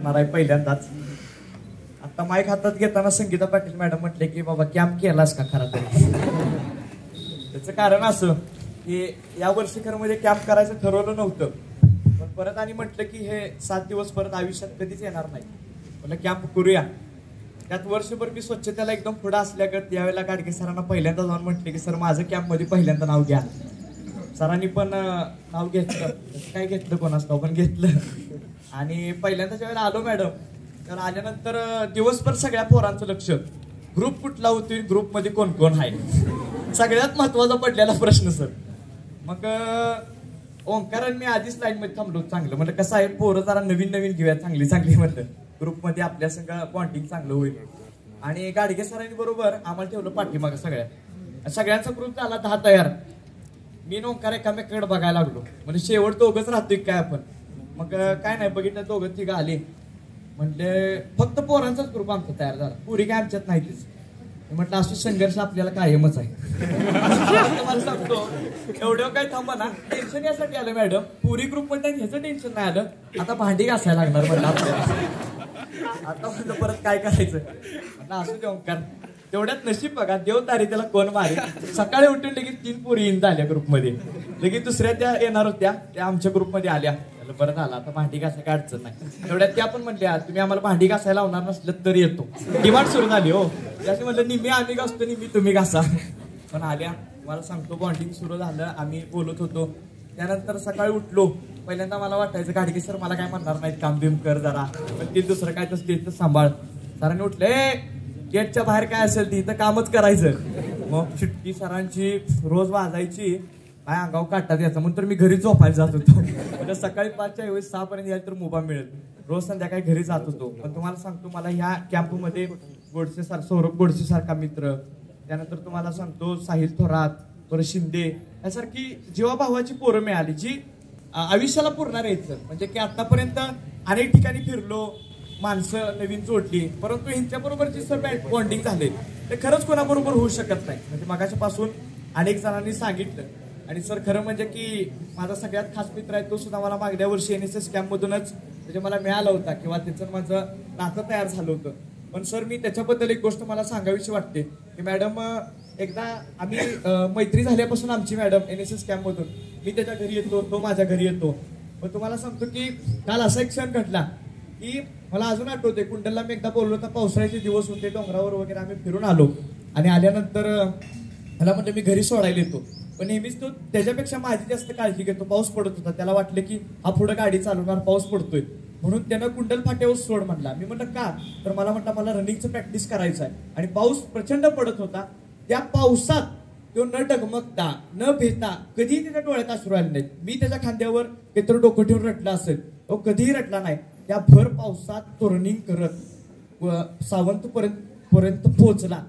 आहे पहिल्यांदाच. आता माईक हातात घेताना संगीता पाटील मॅडम म्हटले की बाबा कॅम्प केलास का खरा तरी. त्याचं कारण असं की या वर्षी खरं म्हणजे कॅम्प करायचं ठरवलं नव्हतं, पण परत आणि म्हटलं की हे 7 दिवस परत आयुष्यात कधीच येणार नाही, म्हणलं कॅम्प करूया. त्यात वर्षभर मी स्वच्छतेला एकदम पुढं असल्यागत यावेळेला गाडगे सरांना पहिल्यांदा जाऊन म्हटले की सर माझं कॅम्पमध्ये पहिल्यांदा नाव घ्या. सरांनी पण नाव घेतलं, काय घेतलं कोणाच नाव पण घेतलं. आणि पहिल्यांदा ज्यावेळेला आलो मॅडम, तर आल्यानंतर दिवसभर सगळ्या पोरांचं लक्ष ग्रुप कुठला होती, ग्रुपमध्ये कोण कोण आहे, सगळ्यात महत्वाचा पडलेला प्रश्न सर. मग ओंकारांनी मी आधीच लाईन मध्ये थांबलो चांगलं, म्हणजे कसं आहे पोरं जरा नवीन नवीन घेऊया चांगली चांगली, म्हटलं ग्रुपमध्ये आपल्या सगळं बॉन्डिंग चांगलं होईल. आणि गाडगे सरांनी बरोबर आम्हाला ठेवलं पाठीमागं सगळ्यांचा ग्रुप झाला 10 तयार. मी ओंकार एकामेकाकडे बघायला लागलो, म्हणजे शेवट दोघंच राहतोय काय आपण. मग काय नाही बघितलं, दोघं तिघं आले, म्हणजे फक्त पोरांचाच ग्रुप आमचा तयार झाला, पुरी काय आमच्यात नाहीतीच. म्हटलं असं संघर्ष आपल्याला कायमच आहे. मला सांगतो एवढं काय थांबा ना, टेन्शन यासाठी आलं मॅडम, पुरी ग्रुप मध्ये ह्याचं टेन्शन नाही आलं, आता भांडी घासायला लागणार म्हटलं आपल्याला. आता म्हटलं परत काय करायचं, म्हटलं असं ते ओंकार तेवढ्यात नशीब बघा, देव तारी त्याला कोण मारे. सकाळी उठून लगेच 3 पोरी इन झाल्या ग्रुपमध्ये, लगेच दुसऱ्या त्या येणार होत्या, त्या आमच्या ग्रुपमध्ये आल्या. बरं झालं आता भांडी घासायला काय अडचण नाही. तेवढ्यात त्या पण म्हणल्या तुम्ही आम्हाला भांडी घासायला लावणार नसलं तरी येतो. डिमांड सुरू झाली हो, त्याची म्हटलं निम्मी आम्ही घासतो निम्मी तुम्ही घासा. पण आल्या, मला सांगतो बॉन्डिंग सुरू झालं, आम्ही बोलत होतो. त्यानंतर सकाळी उठलो, पहिल्यांदा मला वाटायचं गाडगे सर मला काय म्हणणार नाहीत, काम बिम कर जरा, पण ते दुसरं काय तसं देत सांभाळ. सरांनी उठले गेटच्या बाहेर काय असेल तिथं कामच करायचं. मग शिट्टी सरांची रोज वाजायची, काय अंगावर काढतात याचा, म्हणून तर मी घरी झोपायला जात होतो. म्हणजे सकाळी 5च्या ऐवजी 6 पर्यंत यायला तर मुभा मिळेल, रोज संध्याकाळी घरी जात होतो. पण तुम्हाला सांगतो मला ह्या कॅम्पमध्ये गोडसे सौरभ गोडसे सारखा मित्र, त्यानंतर तुम्हाला सांगतो साहिल थोरात, परत शिंदे यासारखी जीवाभावाची पोरं मिळाली जी आयुष्याला पुरणार आहेत. म्हणजे की आतापर्यंत अनेक ठिकाणी फिरलो, माणसं नवीन जोडली, परंतु ह्यांच्याबरोबर जे सर बॉन्डिंग झाले ते खरंच कोणाबरोबर होऊ शकत नाही. म्हणजे मागाच्यापासून अनेक जणांनी सांगितलं. आणि सर खरं म्हणजे की माझा सगळ्यात खास मित्र आहे, तो सुद्धा मला मागल्या वर्षी NSS कॅम्पमधूनच म्हणजे मला मिळाला होता, किंवा त्याचं माझं नातं तयार झालं होतं. पण सर मी त्याच्याबद्दल एक गोष्ट मला सांगावीशी वाटते की मॅडम एकदा आम्ही मैत्री झाल्यापासून आमची मॅडम NSS कॅम्पमधून मी त्याच्या घरी येतो, तो माझ्या घरी येतो. पण तुम्हाला सांगतो की काल असा एक क्षण घडला की मला अजून आठवते, कुंडलला मी एकदा बोललो होता, पावसाळ्याचे दिवस होते, डोंगरावर वगैरे आम्ही फिरून आलो. आणि आल्यानंतर मला म्हणतो मी घरी सोडायला येतो, पण नेहमीच तो त्याच्यापेक्षा माझी जास्त काळजी घेतो. पाऊस पडत होता, त्याला वाटलं की हा पुढे गाडी चालवणार, पाऊस पडतोय, म्हणून त्यानं कुंडल फाट्यावर सोड म्हणला. मी म्हटलं का, तर मला म्हटलं मला रनिंगचं प्रॅक्टिस करायचं आहे. आणि पाऊस प्रचंड पडत होता, त्या पावसात तो न डगमगता न भेटा कधीही त्याच्या डोळ्यात अश्रू आले नाहीत. मी त्याच्या खांद्यावर काहीतरी डोकं ठेवून रडला असेल, तो कधीही रडला नाही. त्या भर पावसात तो रनिंग करत सावंत पर्यंत पोहोचला.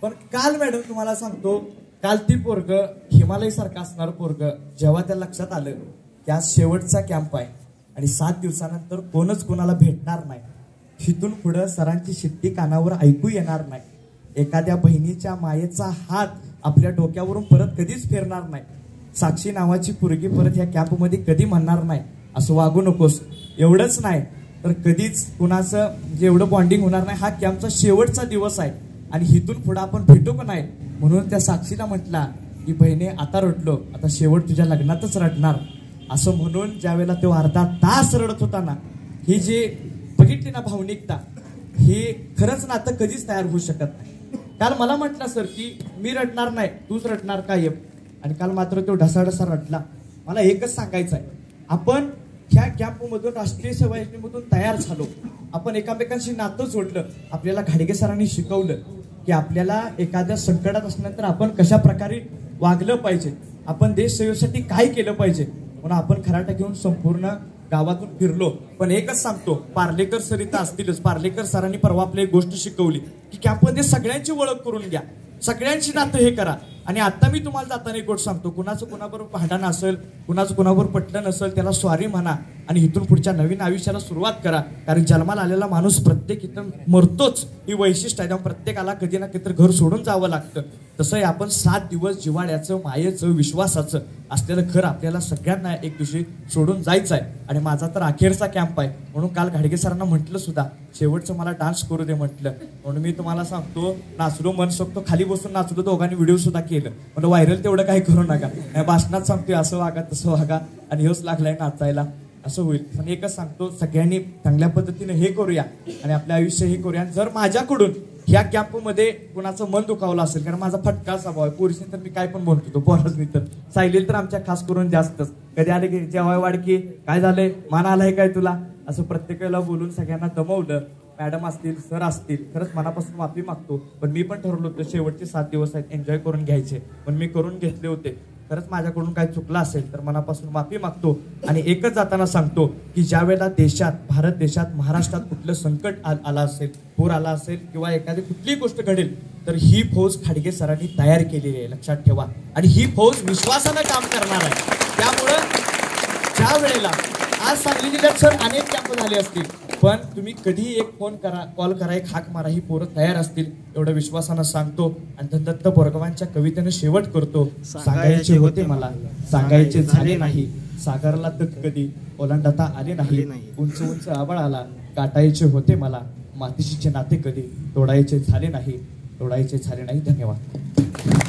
पण काल मॅडम तुम्हाला सांगतो, काल ती पोरग हिमालय सारखं असणार पोरग, जेव्हा त्या लक्षात आलं की आज शेवटचा कॅम्प आहे आणि 7 दिवसानंतर कोणच कोणाला भेटणार नाही, तिथून पुढं सरांची शिट्टी कानावर ऐकू येणार नाही, एखाद्या बहिणीच्या मायेचा हात आपल्या डोक्यावरून परत कधीच फिरणार नाही, साक्षी नावाची पोरगी परत ह्या कॅम्पमध्ये कधी म्हणणार नाही असं वागू नकोस. एवढंच नाही तर कधीच कुणाचं जेवढं बॉन्डिंग होणार नाही. हा कॅम्पचा शेवटचा दिवस आहे आणि इथून पुढे आपण भेटू का नाही, म्हणून त्या साक्षीला म्हटला की बहिणी आता रडलो, आता शेवट तुझ्या लग्नातच रडणार, असं म्हणून ज्यावेळेला तो अर्धा तास रडत होता ना, ही जी बघितली ना भावनिकता, ही खरंच नातं कधीच तयार होऊ शकत नाही. काल मला म्हटलं सर की मी रडणार नाही, तूच रडणार कायम, आणि काल मात्र तो ढसाढसा रडला. मला एकच सांगायचं आहे, आपण ह्या कॅम्पमधून राष्ट्रीय सेवा योजनेमधून तयार झालो, आपण एकामेकांशी नातं जोडलं. आपल्याला घाडगे सरांनी शिकवलं की आपल्याला एखाद्या संकटात असल्यानंतर आपण कशा प्रकारे वागलं पाहिजे, आपण देश सेवेसाठी काय केलं पाहिजे, म्हणून आपण खराटा घेऊन संपूर्ण गावातून फिरलो. पण एकच सांगतो, पार्लेकर सर इथं असतीलच, पार्लेकर सरांनी परवा आपली एक गोष्ट शिकवली की कॅम्पमध्ये सगळ्यांची ओळख करून घ्या, सगळ्यांची नातं हे करा. आणि आता मी तुम्हाला जाताना एक गोष्ट सांगतो, कुणाचं कुणाबरोबर भांडण असेल, कुणाचं कुणाबरोबर पटलं नसेल, त्याला सॉरी म्हणा आणि इथून पुढच्या नवीन आयुष्याला सुरुवात करा. कारण जन्माला आलेला माणूस प्रत्येक इथं मरतोच, ही वैशिष्ट्य आहे. त्यामुळे प्रत्येकाला कधी ना कधी घर सोडून जावं लागतं. तसंही आपण 7 दिवस जिव्हाळ्याचं, मायेचं, विश्वासाचं असलेलं घर आपल्याला सगळ्यांना एक दिवशी सोडून जायचं आहे. आणि माझा तर अखेरचा कॅम्प आहे, म्हणून काल घाडगे सरांना म्हटलं सुद्धा, शेवटचं मला डान्स करू दे म्हटलं. म्हणून मी तुम्हाला सांगतो, नाचलो मनसोक्त, खाली बसून नाचलो, दोघांनी व्हिडिओ सुद्धा केलं. म्हणजे व्हायरल तेवढं काही करू नका, भाषणात सांगतोय असं वागा तसं वागा आणि हेच लागलाय नाचायला, असं होईल. पण एकच सांगतो, सगळ्यांनी चांगल्या पद्धतीने हे करूया आणि आपलं आयुष्य हे करूया. जर माझ्याकडून ह्या कॅम्पमध्ये कुणाचं मन दुखावलं असेल, कारण माझा फटका स्वभाव आहे, पोरीसनी तर मी काय पण बोलतो, तो पोरासनी तर, सायलील तर आमच्या खास करून जास्तच, कधी आले की जेवाय वाडकी काय झालंय, मान आलाय काय तुला, असं प्रत्येक वेळेला बोलून सगळ्यांना दमवलं. मॅडम असतील, सर असतील, खरंच मनापासून माफी मागतो. पण मी पण ठरवलं होतं शेवटचे 7 दिवस आहेत एन्जॉय करून घ्यायचे, पण मी करून घेतले होते. खरंच माझ्याकडून काय चुकलं असेल तर मनापासून माफी मागतो. आणि एकच जाताना सांगतो की ज्या वेळेला देशात, भारत देशात, महाराष्ट्रात कुठलं संकट आला असेल, पूर आला असेल किंवा एखादी कुठलीही गोष्ट घडेल, तर ही फौज खाडगे सरांनी तयार केलेली आहे, लक्षात ठेवा. आणि ही फौज विश्वासानं काम करणार आहे. त्यामुळं ज्या वेळेला आज सांगली जिल्ह्यात सर अनेक कॅम्प झाले असतील, पण तुम्ही कधीही एक फोन करा, कॉल करा, एक हाक मारा, ही पोरं तयार असतील, एवढं विश्वासानं सांगतो. आणि धनदत्त बोरगवांच्या कवितेनं शेवट करतो, सांगायचे होते मला, सांगायचे झाले नाही, सागरला तट कधी ओलांडता आले नाही, उंच उंच आबळ आला, गाठायचे होते मला, मातीशीचे नाते कधी तोडायचे झाले नाही, तोडायचे झाले नाही. धन्यवाद.